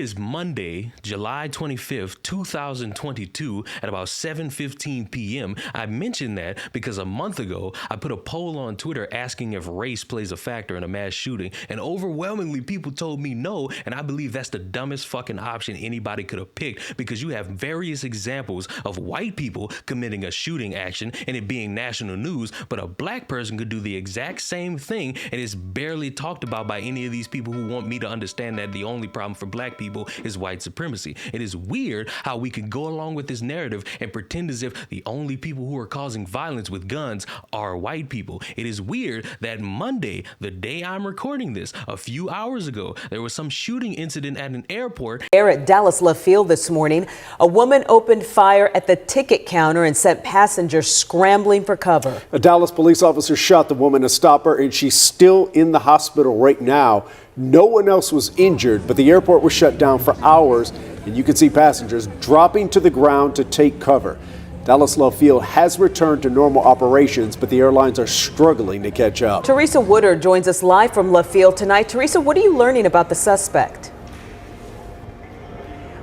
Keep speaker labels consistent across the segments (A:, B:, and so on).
A: is Monday, July 25th, 2022 at about 7:15 p.m. I mentioned that because a month ago, I put a poll on Twitter asking if race plays a factor in a mass shooting, and overwhelmingly people told me no, and I believe that's the dumbest fucking option anybody could have picked, because you have various examples of white people committing a shooting action and it being national news, but a black person could do the exact same thing and it's barely talked about by any of these people who want me to understand that the only problem for black people is white supremacy. It is weird how we can go along with this narrative and pretend as if the only people who are causing violence with guns are white people. It is weird that Monday, the day I'm recording this, a few hours ago, there was some shooting incident at an airport.
B: There at Dallas Love Field this morning, a woman opened fire at the ticket counter and sent passengers scrambling for cover.
C: A Dallas police officer shot the woman to stop her, and she's still in the hospital right now. No one else was injured, but the airport was shut down for hours, and you can see passengers dropping to the ground to take cover. Dallas Love Field has returned to normal operations, but the airlines are struggling to catch up.
B: Teresa Woodard joins us live from Love Field tonight. Teresa, what are you learning about the suspect?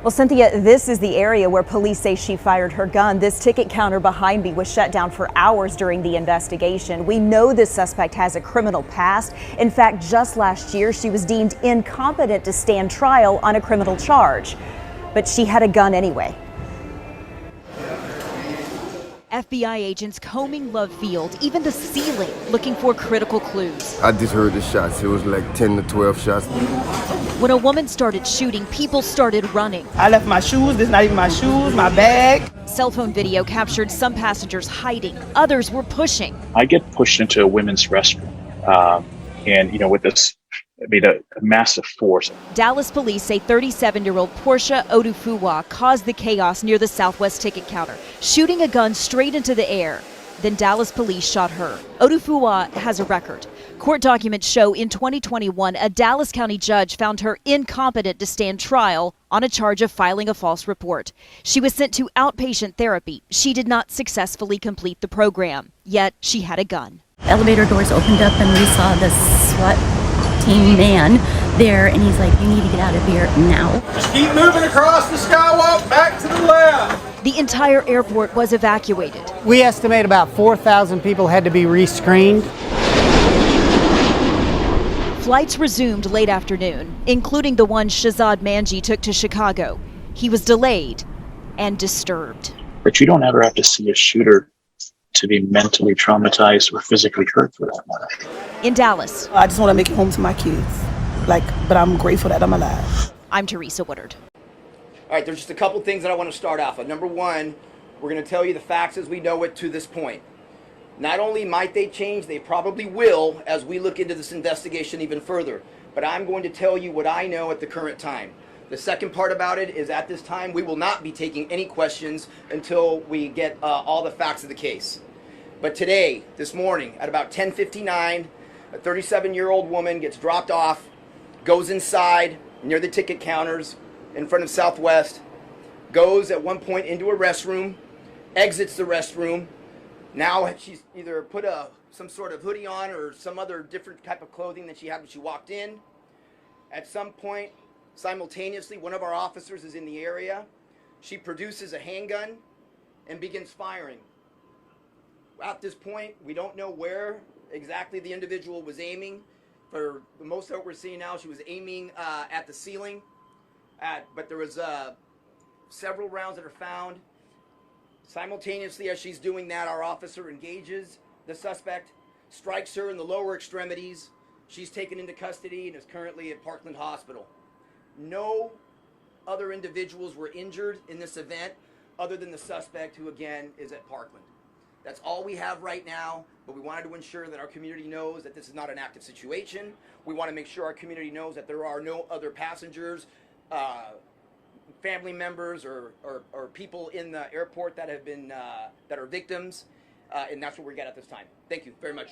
D: Well, Cynthia, this is the area where police say she fired her gun. This ticket counter behind me was shut down for hours during the investigation. We know this suspect has a criminal past. In fact, just last year, she was deemed incompetent to stand trial on a criminal charge. But she had a gun anyway. FBI agents combing Love Field, even the ceiling, looking for critical clues.
E: I just heard the shots. It was like 10 to 12 shots.
D: When a woman started shooting, people started running.
F: I left my shoes. This is not even my shoes, my bag.
D: Cell phone video captured some passengers hiding. Others were pushing.
G: I get pushed into a women's restroom. And, with this, a massive force.
D: Dallas police say 37-year-old Portia Odufuwa caused the chaos near the Southwest ticket counter, shooting a gun straight into the air. Then Dallas police shot her. Odufuwa has a record. Court documents show in 2021, a Dallas County judge found her incompetent to stand trial on a charge of filing a false report. She was sent to outpatient therapy. She did not successfully complete the program, yet she had a gun.
H: Elevator doors opened up and we saw the SWAT team man there, and he's like, "You need to get out of here now."
I: Just keep moving across the skywalk back to the left.
D: The entire airport was evacuated.
J: We estimate about 4,000 people had to be rescreened.
D: Flights resumed late afternoon, including the one Shahzad Manji took to Chicago. He was delayed and disturbed.
G: But you don't ever have to see a shooter to be mentally traumatized or physically hurt, for that matter.
D: In Dallas,
F: I just want to make it home to my kids. But I'm grateful that I'm alive.
D: I'm Teresa Woodard.
K: All right, there's just a couple things that I want to start off with. Number one, we're going to tell you the facts as we know it to this point. Not only might they change, they probably will as we look into this investigation even further. But I'm going to tell you what I know at the current time. The second part about it is at this time, we will not be taking any questions until we get all the facts of the case. But today, this morning, at about 10:59, a 37-year-old woman gets dropped off, goes inside near the ticket counters in front of Southwest, goes at one point into a restroom, exits the restroom. Now she's either put some sort of hoodie on or some other different type of clothing that she had when she walked in. At some point, simultaneously, one of our officers is in the area. She produces a handgun and begins firing. At this point, we don't know where exactly the individual was aiming. For the most of what we're seeing now, she was aiming at the ceiling. But there was several rounds that are found. Simultaneously, as she's doing that, our officer engages the suspect, strikes her in the lower extremities. She's taken into custody and is currently at Parkland Hospital. No other individuals were injured in this event other than the suspect, who again is at Parkland. That's all we have right now, but we wanted to ensure that our community knows that this is not an active situation. We want to make sure our community knows that there are no other passengers, family members, or people in the airport that have been that are victims, and that's what we're getting at this time. Thank you very much.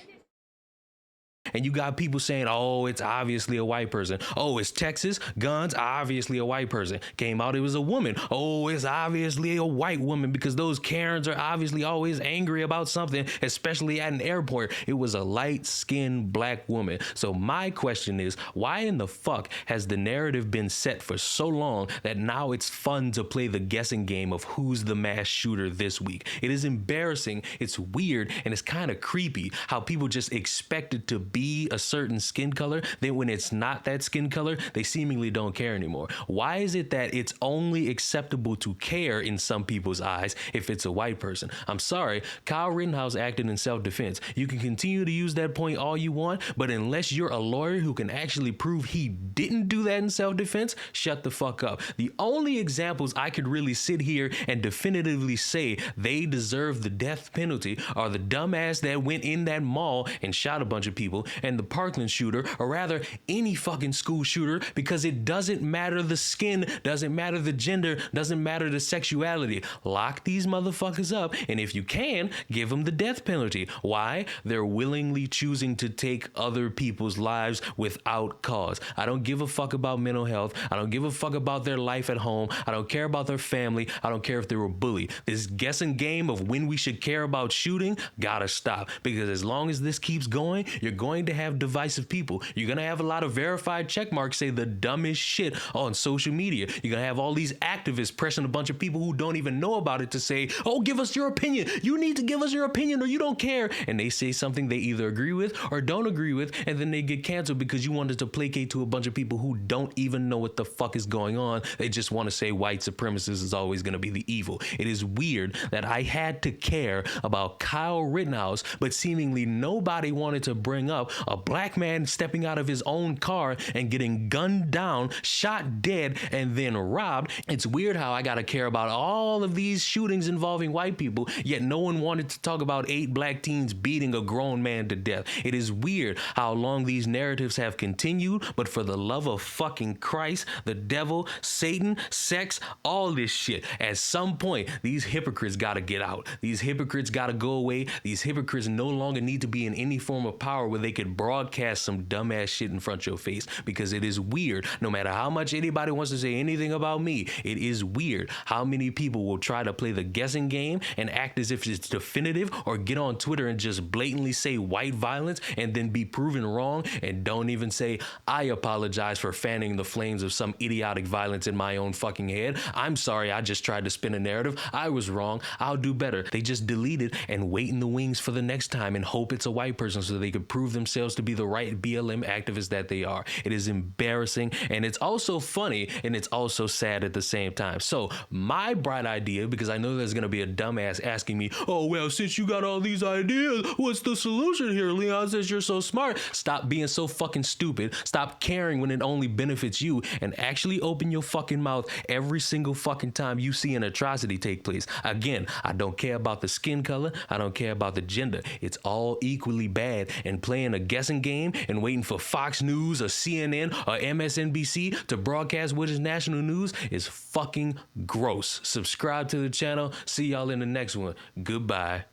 A: And you got people saying, oh, it's obviously a white person. Oh, it's Texas, guns, obviously a white person. Came out, it was a woman. Oh, it's obviously a white woman because those Karens are obviously always angry about something, especially at an airport. It was a light-skinned black woman. So my question is, why in the fuck has the narrative been set for so long that now it's fun to play the guessing game of who's the mass shooter this week? It is embarrassing, it's weird, and it's kind of creepy how people just expect it to be a certain skin color. Then when it's not that skin color, they seemingly don't care anymore. Why is it that it's only acceptable to care in some people's eyes if it's a white person? I'm sorry, Kyle Rittenhouse acted in self-defense. You can continue to use that point all you want, but unless you're a lawyer who can actually prove he didn't do that in self-defense, shut the fuck up. The only examples I could really sit here and definitively say they deserve the death penalty are the dumbass that went in that mall and shot a bunch of people, and the Parkland shooter, or rather any fucking school shooter, because it doesn't matter the skin, doesn't matter the gender, doesn't matter the sexuality. Lock these motherfuckers up, and if you can, give them the death penalty. Why? They're willingly choosing to take other people's lives without cause. I don't give a fuck about mental health. I don't give a fuck about their life at home. I don't care about their family. I don't care if they were bullied. This guessing game of when we should care about shooting gotta stop, because as long as this keeps going, you're going to have divisive people. You're going to have a lot of verified check marks say the dumbest shit on social media. You're going to have all these activists pressing a bunch of people who don't even know about it to say, oh, give us your opinion. You need to give us your opinion or you don't care. And they say something they either agree with or don't agree with, and then they get canceled because you wanted to placate to a bunch of people who don't even know what the fuck is going on. They just want to say white supremacists is always going to be the evil. It is weird that I had to care about Kyle Rittenhouse, but seemingly nobody wanted to bring up a black man stepping out of his own car and getting gunned down, shot dead, and then robbed. It's weird how I gotta care about all of these shootings involving white people, yet no one wanted to talk about 8 black teens beating a grown man to death. It is weird how long these narratives have continued, but for the love of fucking Christ, the devil, Satan, sex, all this shit, at some point, these hypocrites gotta get out. These hypocrites gotta go away. These hypocrites no longer need to be in any form of power where they could broadcast some dumbass shit in front of your face, because it is weird. No matter how much anybody wants to say anything about me, it is weird how many people will try to play the guessing game and act as if it's definitive, or get on Twitter and just blatantly say white violence and then be proven wrong and don't even say, I apologize for fanning the flames of some idiotic violence in my own fucking head. I'm sorry, I just tried to spin a narrative. I was wrong. I'll do better. They just delete it and wait in the wings for the next time and hope it's a white person so they could prove themselves to be the right BLM activists that they are. It is embarrassing, and it's also funny, and it's also sad at the same time. So my bright idea, because I know there's going to be a dumbass asking me, oh, well, since you got all these ideas, what's the solution here? Leon says you're so smart. Stop being so fucking stupid. Stop caring when it only benefits you, and actually open your fucking mouth every single fucking time you see an atrocity take place. Again, I don't care about the skin color. I don't care about the gender. It's all equally bad, and playing a guessing game and waiting for Fox News or CNN or MSNBC to broadcast what is national news is fucking gross. Subscribe to the channel. See y'all in the next one. Goodbye.